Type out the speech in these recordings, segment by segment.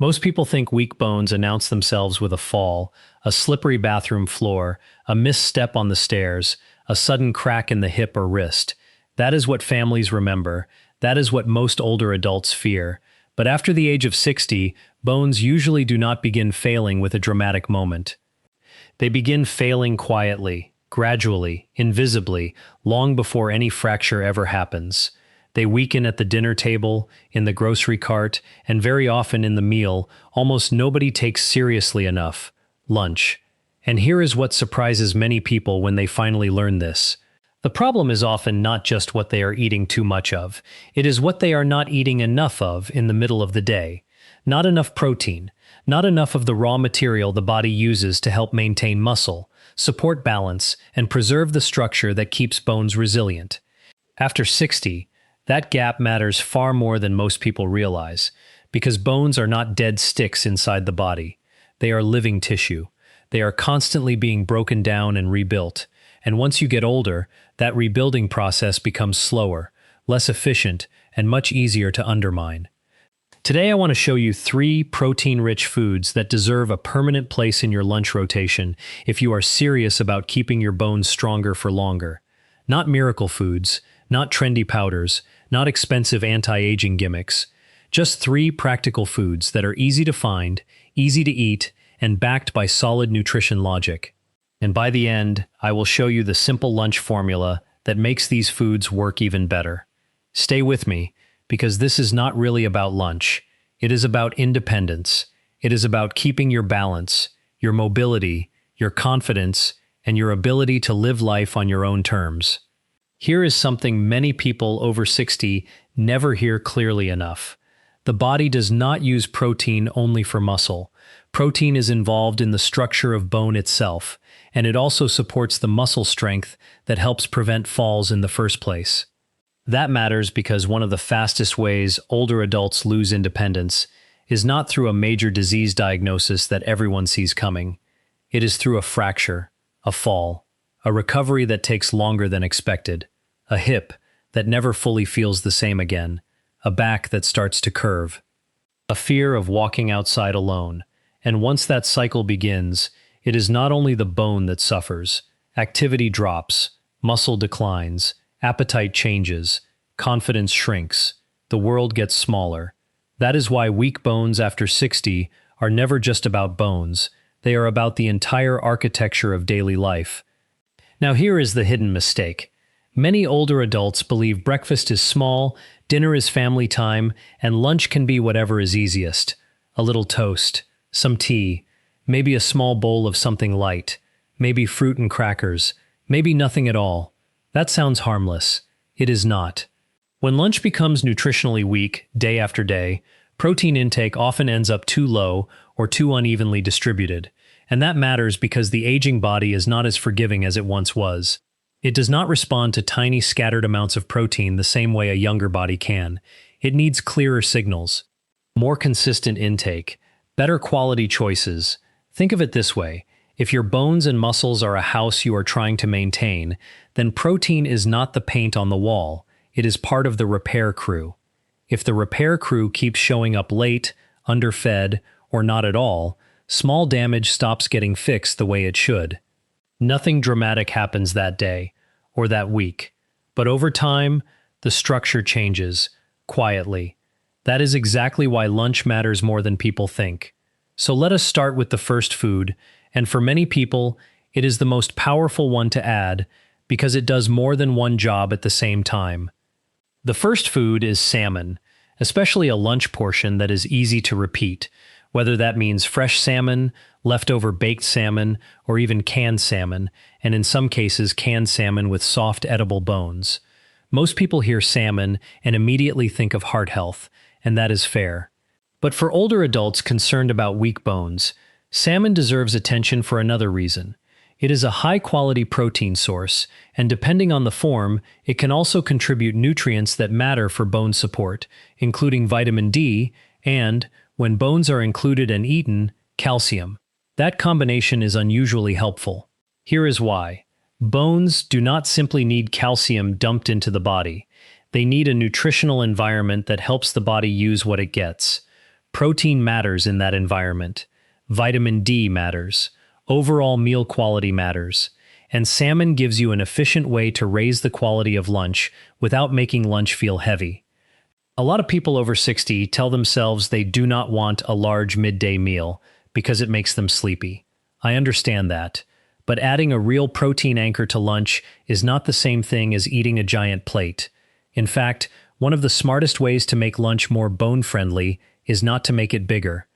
Most people think weak bones announce themselves with a fall, a slippery bathroom floor, a misstep on the stairs, a sudden crack in the hip or wrist. That is what families remember. That is what most older adults fear. But after the age of 60, bones usually do not begin failing with a dramatic moment. They begin failing quietly, gradually, invisibly, long before any fracture ever happens. They weaken at the dinner table, in the grocery cart, and very often in the meal almost nobody takes seriously enough: lunch. And here is what surprises many people when they finally learn this. The problem is often not just what they are eating too much of, it is what they are not eating enough of in the middle of the day. Not enough protein, not enough of the raw material the body uses to help maintain muscle, support balance, and preserve the structure that keeps bones resilient. After 60, that gap matters far more than most people realize, because bones are not dead sticks inside the body. They are living tissue. They are constantly being broken down and rebuilt. And once you get older, that rebuilding process becomes slower, less efficient, and much easier to undermine. Today I want to show you 3 protein-rich foods that deserve a permanent place in your lunch rotation if you are serious about keeping your bones stronger for longer. Not miracle foods, not trendy powders, not expensive anti-aging gimmicks. Just 3 practical foods that are easy to find, easy to eat, and backed by solid nutrition logic. And by the end, I will show you the simple lunch formula that makes these foods work even better. Stay with me, because this is not really about lunch. It is about independence. It is about keeping your balance, your mobility, your confidence, and your ability to live life on your own terms. Here is something many people over 60 never hear clearly enough. The body does not use protein only for muscle. Protein is involved in the structure of bone itself, and it also supports the muscle strength that helps prevent falls in the first place. That matters because one of the fastest ways older adults lose independence is not through a major disease diagnosis that everyone sees coming. It is through a fracture, a fall, a recovery that takes longer than expected, a hip that never fully feels the same again, a back that starts to curve, a fear of walking outside alone. And once that cycle begins, it is not only the bone that suffers. Activity drops, muscle declines, appetite changes, confidence shrinks, the world gets smaller. That is why weak bones after 60 are never just about bones. They are about the entire architecture of daily life. Now here is the hidden mistake. Many older adults believe breakfast is small, dinner is family time, and lunch can be whatever is easiest. A little toast, some tea, maybe a small bowl of something light, maybe fruit and crackers, maybe nothing at all. That sounds harmless. It is not. When lunch becomes nutritionally weak day after day, protein intake often ends up too low or too unevenly distributed. And that matters because the aging body is not as forgiving as it once was. It does not respond to tiny scattered amounts of protein the same way a younger body can. It needs clearer signals, more consistent intake, better quality choices. Think of it this way. If your bones and muscles are a house you are trying to maintain, then protein is not the paint on the wall. It is part of the repair crew. If the repair crew keeps showing up late, underfed, or not at all, small damage stops getting fixed the way it should. Nothing dramatic happens that day, or that week. But over time, the structure changes, quietly. That is exactly why lunch matters more than people think. So let us start with the first food, and for many people, it is the most powerful one to add because it does more than one job at the same time. The first food is salmon, especially a lunch portion that is easy to repeat, whether that means fresh salmon, leftover baked salmon, or even canned salmon, and in some cases canned salmon with soft edible bones. Most people hear salmon and immediately think of heart health, and that is fair. But for older adults concerned about weak bones, salmon deserves attention for another reason. It is a high-quality protein source, and depending on the form, it can also contribute nutrients that matter for bone support, including vitamin D and, when bones are included and eaten, calcium. That combination is unusually helpful. Here is why. Bones do not simply need calcium dumped into the body. They need a nutritional environment that helps the body use what it gets. Protein matters in that environment. Vitamin D matters. Overall meal quality matters. And salmon gives you an efficient way to raise the quality of lunch without making lunch feel heavy. A lot of people over 60 tell themselves they do not want a large midday meal because it makes them sleepy. I understand that. But adding a real protein anchor to lunch is not the same thing as eating a giant plate. In fact, one of the smartest ways to make lunch more bone-friendly is not to make it bigger.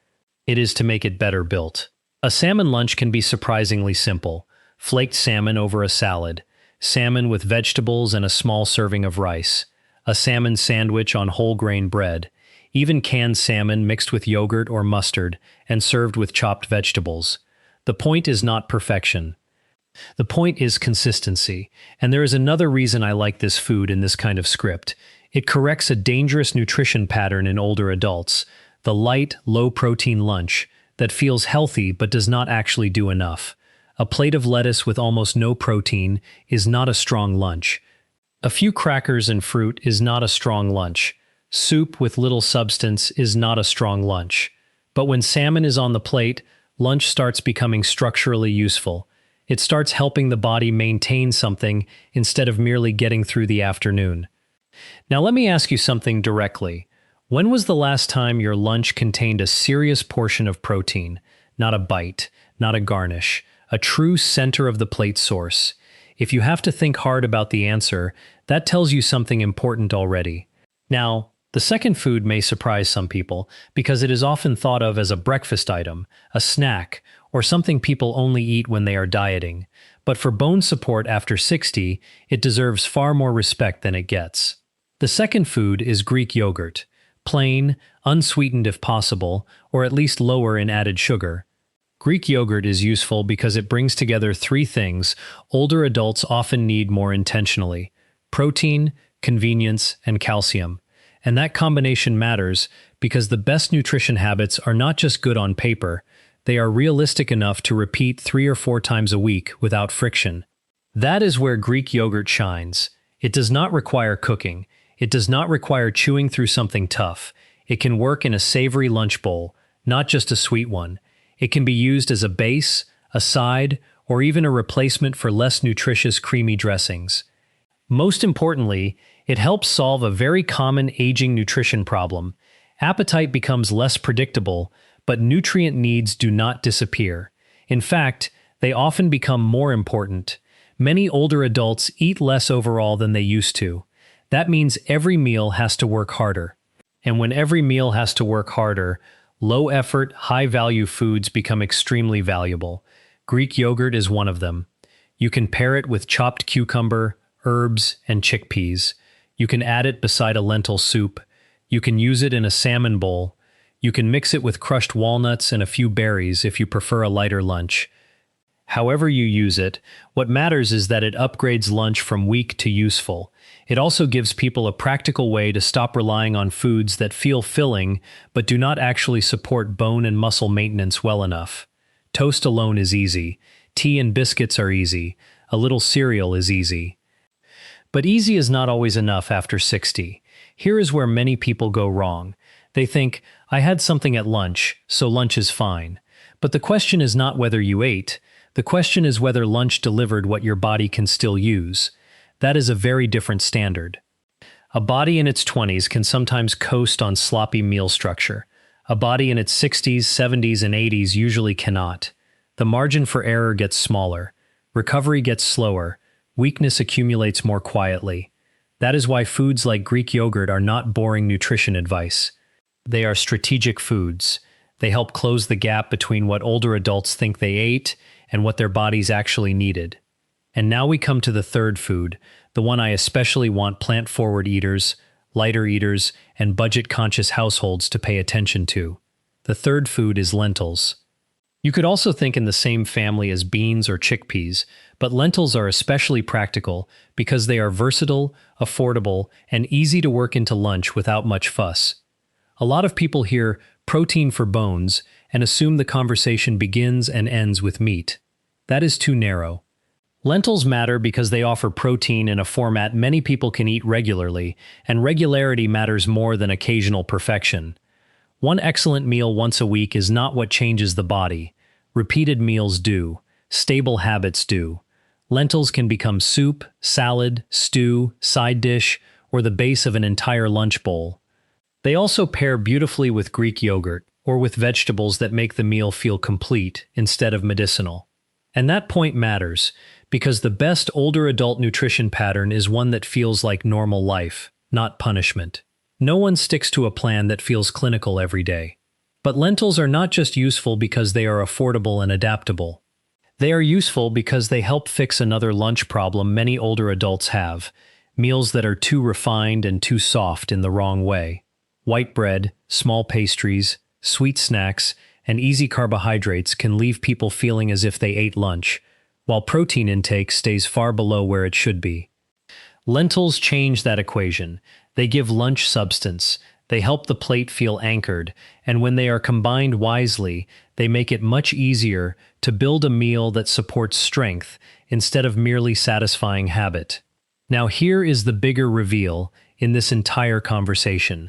It is to make it better built. A salmon lunch can be surprisingly simple. Flaked salmon over a salad, salmon with vegetables and a small serving of rice, a salmon sandwich on whole grain bread, even canned salmon mixed with yogurt or mustard and served with chopped vegetables. The point is not perfection. The point is consistency, and there is another reason I like this food in this kind of script. It corrects a dangerous nutrition pattern in older adults, the light, low-protein lunch that feels healthy but does not actually do enough. A plate of lettuce with almost no protein is not a strong lunch. A few crackers and fruit is not a strong lunch. Soup with little substance is not a strong lunch. But when salmon is on the plate, lunch starts becoming structurally useful. It starts helping the body maintain something instead of merely getting through the afternoon. Now let me ask you something directly. When was the last time your lunch contained a serious portion of protein? Not a bite, not a garnish, a true center of the plate source. If you have to think hard about the answer, that tells you something important already. Now, the second food may surprise some people because it is often thought of as a breakfast item, a snack, or something people only eat when they are dieting. But for bone support after 60, it deserves far more respect than it gets. The second food is Greek yogurt. Plain, unsweetened if possible, or at least lower in added sugar. Greek yogurt is useful because it brings together three things older adults often need more intentionally: protein, convenience, and calcium. And that combination matters because the best nutrition habits are not just good on paper, they are realistic enough to repeat 3 or 4 times a week without friction. That is where Greek yogurt shines. It does not require cooking. It does not require chewing through something tough. It can work in a savory lunch bowl, not just a sweet one. It can be used as a base, a side, or even a replacement for less nutritious creamy dressings. Most importantly, it helps solve a very common aging nutrition problem. Appetite becomes less predictable, but nutrient needs do not disappear. In fact, they often become more important. Many older adults eat less overall than they used to. That means every meal has to work harder. And when every meal has to work harder, low-effort, high-value foods become extremely valuable. Greek yogurt is one of them. You can pair it with chopped cucumber, herbs, and chickpeas. You can add it beside a lentil soup. You can use it in a salmon bowl. You can mix it with crushed walnuts and a few berries if you prefer a lighter lunch. However you use it, what matters is that it upgrades lunch from weak to useful. It also gives people a practical way to stop relying on foods that feel filling but do not actually support bone and muscle maintenance well enough. Toast alone is easy. Tea and biscuits are easy. A little cereal is easy. But easy is not always enough after 60. Here is where many people go wrong. They think, I had something at lunch, so lunch is fine. But the question is not whether you ate. The question is whether lunch delivered what your body can still use. That is a very different standard. A body in its 20s can sometimes coast on sloppy meal structure. A body in its 60s, 70s, and 80s usually cannot. The margin for error gets smaller. Recovery gets slower. Weakness accumulates more quietly. That is why foods like Greek yogurt are not boring nutrition advice. They are strategic foods. They help close the gap between what older adults think they ate and what their bodies actually needed. And now we come to the third food, the one I especially want plant-forward eaters, lighter eaters, and budget-conscious households to pay attention to. The third food is lentils. You could also think in the same family as beans or chickpeas, but lentils are especially practical because they are versatile, affordable, and easy to work into lunch without much fuss. A lot of people hear protein for bones and assume the conversation begins and ends with meat. That is too narrow. Lentils matter because they offer protein in a format many people can eat regularly, and regularity matters more than occasional perfection. One excellent meal once a week is not what changes the body. Repeated meals do. Stable habits do. Lentils can become soup, salad, stew, side dish, or the base of an entire lunch bowl. They also pair beautifully with Greek yogurt, or with vegetables that make the meal feel complete instead of medicinal. And that point matters, because the best older adult nutrition pattern is one that feels like normal life, not punishment. No one sticks to a plan that feels clinical every day. But lentils are not just useful because they are affordable and adaptable. They are useful because they help fix another lunch problem many older adults have: meals that are too refined and too soft in the wrong way. White bread, small pastries, sweet snacks, and easy carbohydrates can leave people feeling as if they ate lunch, while protein intake stays far below where it should be. Lentils change that equation. They give lunch substance, they help the plate feel anchored, and when they are combined wisely, they make it much easier to build a meal that supports strength instead of merely satisfying habit. Now here is the bigger reveal in this entire conversation.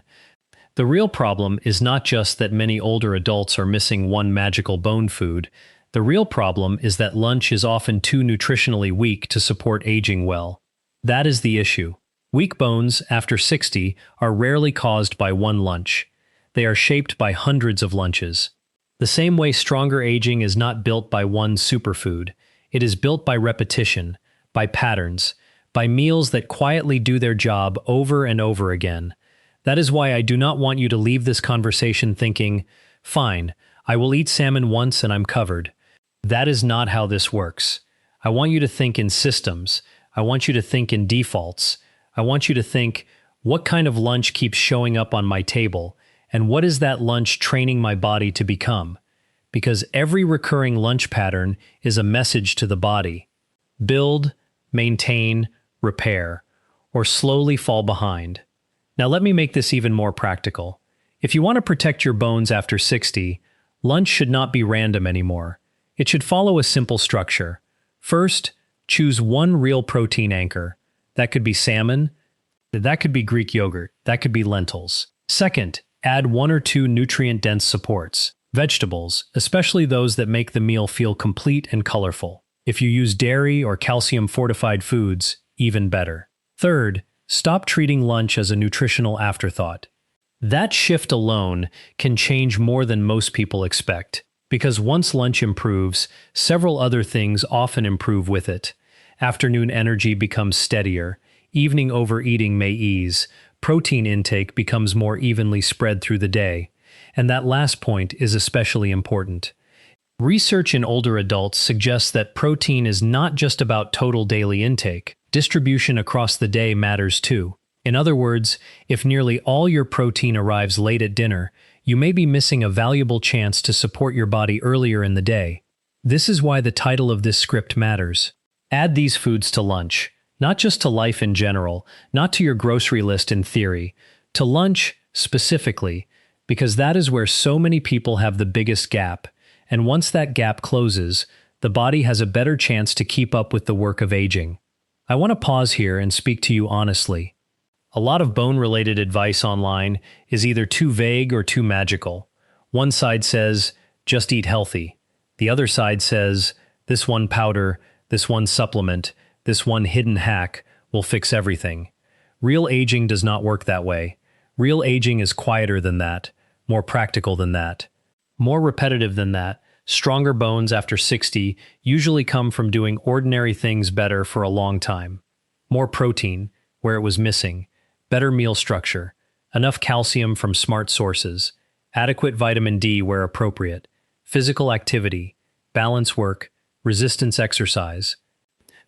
The real problem is not just that many older adults are missing one magical bone food. The real problem is that lunch is often too nutritionally weak to support aging well. That is the issue. Weak bones after 60 are rarely caused by one lunch. They are shaped by hundreds of lunches. The same way stronger aging is not built by one superfood. It is built by repetition, by patterns, by meals that quietly do their job over and over again. That is why I do not want you to leave this conversation thinking, "Fine, I will eat salmon once and I'm covered." That is not how this works. I want you to think in systems. I want you to think in defaults. I want you to think, what kind of lunch keeps showing up on my table, and what is that lunch training my body to become? Because every recurring lunch pattern is a message to the body. Build, maintain, repair, or slowly fall behind. Now let me make this even more practical. If you want to protect your bones after 60, lunch should not be random anymore. It should follow a simple structure. First, choose one real protein anchor. That could be salmon, that could be Greek yogurt, that could be lentils. Second, add one or two nutrient-dense supports. Vegetables, especially those that make the meal feel complete and colorful. If you use dairy or calcium-fortified foods, even better. Third, stop treating lunch as a nutritional afterthought. That shift alone can change more than most people expect, because once lunch improves, several other things often improve with it. Afternoon energy becomes steadier, evening overeating may ease, protein intake becomes more evenly spread through the day, and that last point is especially important. Research in older adults suggests that protein is not just about total daily intake. Distribution across the day matters too. In other words, if nearly all your protein arrives late at dinner, you may be missing a valuable chance to support your body earlier in the day. This is why the title of this script matters. Add these foods to lunch, not just to life in general, not to your grocery list in theory, to lunch specifically, because that is where so many people have the biggest gap, and once that gap closes, the body has a better chance to keep up with the work of aging. I want to pause here and speak to you honestly. A lot of bone-related advice online is either too vague or too magical. One side says, just eat healthy. The other side says, this one powder, this one supplement, this one hidden hack will fix everything. Real aging does not work that way. Real aging is quieter than that, more practical than that, more repetitive than that. Stronger bones after 60 usually come from doing ordinary things better for a long time. More protein, where it was missing, better meal structure, enough calcium from smart sources, adequate vitamin D where appropriate, physical activity, balance work, resistance exercise,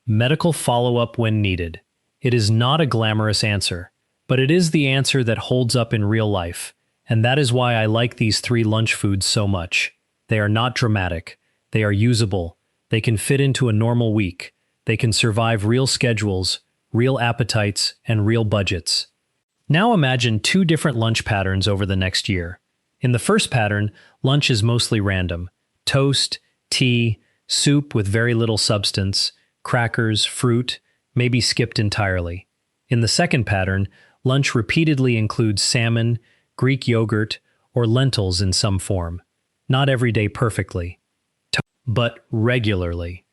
medical follow-up when needed. It is not a glamorous answer, but it is the answer that holds up in real life, and that is why I like these 3 lunch foods so much. They are not dramatic. They are usable. They can fit into a normal week. They can survive real schedules, real appetites, and real budgets. Now imagine 2 different lunch patterns over the next year. In the first pattern, lunch is mostly random. Toast, tea, soup with very little substance, crackers, fruit, maybe skipped entirely. In the second pattern, lunch repeatedly includes salmon, Greek yogurt, or lentils in some form. Not every day perfectly, but regularly.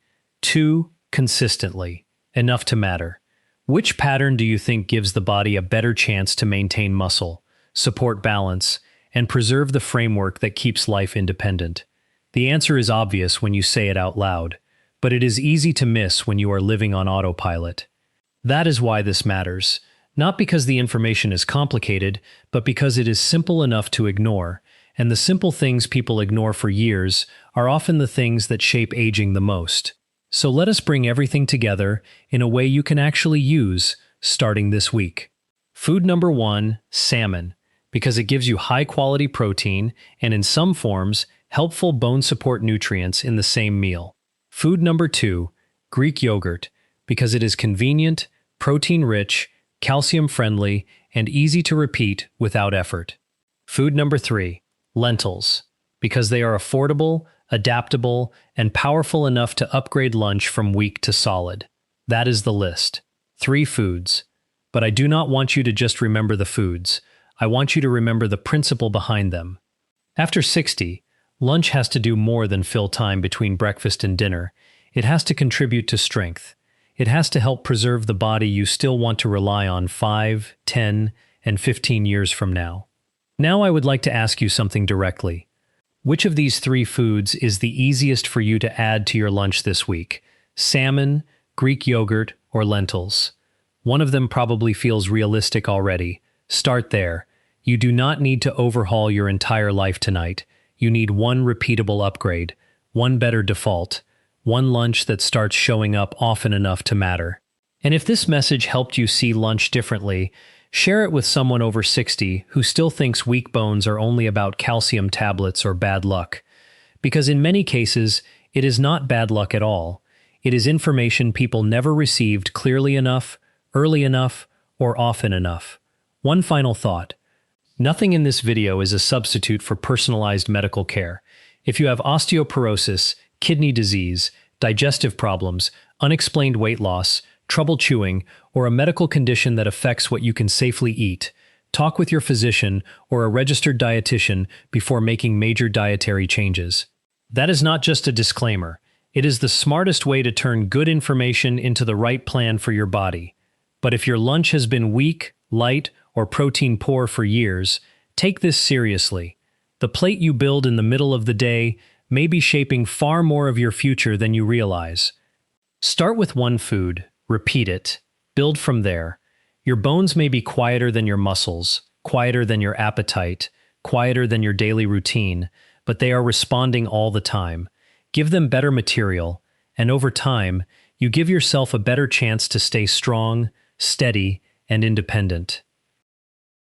2. Consistently. Enough to matter. Which pattern do you think gives the body a better chance to maintain muscle, support balance, and preserve the framework that keeps life independent? The answer is obvious when you say it out loud, but it is easy to miss when you are living on autopilot. That is why this matters, not because the information is complicated, but because it is simple enough to ignore, and the simple things people ignore for years are often the things that shape aging the most. So let us bring everything together in a way you can actually use, starting this week. Food number 1, salmon, because it gives you high-quality protein and in some forms, helpful bone support nutrients in the same meal. Food number 2, Greek yogurt, because it is convenient, protein-rich, calcium-friendly, and easy to repeat without effort. Food number 3, lentils, because they are affordable, adaptable, and powerful enough to upgrade lunch from weak to solid. That is the list. 3 foods. But I do not want you to just remember the foods. I want you to remember the principle behind them. After 60, lunch has to do more than fill time between breakfast and dinner. It has to contribute to strength. It has to help preserve the body you still want to rely on 5, 10, and 15 years from now. Now I would like to ask you something directly. Which of these 3 foods is the easiest for you to add to your lunch this week? Salmon, Greek yogurt, or lentils? One of them probably feels realistic already. Start there. You do not need to overhaul your entire life tonight. You need one repeatable upgrade, one better default, one lunch that starts showing up often enough to matter. And if this message helped you see lunch differently, share it with someone over 60 who still thinks weak bones are only about calcium tablets or bad luck. Because in many cases, it is not bad luck at all. It is information people never received clearly enough, early enough, or often enough. One final thought. Nothing in this video is a substitute for personalized medical care. If you have osteoporosis, kidney disease, digestive problems, unexplained weight loss, trouble chewing, or a medical condition that affects what you can safely eat, talk with your physician or a registered dietitian before making major dietary changes. That is not just a disclaimer. It is the smartest way to turn good information into the right plan for your body. But if your lunch has been weak, light, or protein poor for years, take this seriously. The plate you build in the middle of the day may be shaping far more of your future than you realize. Start with one food. Repeat it. Build from there. Your bones may be quieter than your muscles, quieter than your appetite, quieter than your daily routine, but they are responding all the time. Give them better material, and over time, you give yourself a better chance to stay strong, steady, and independent.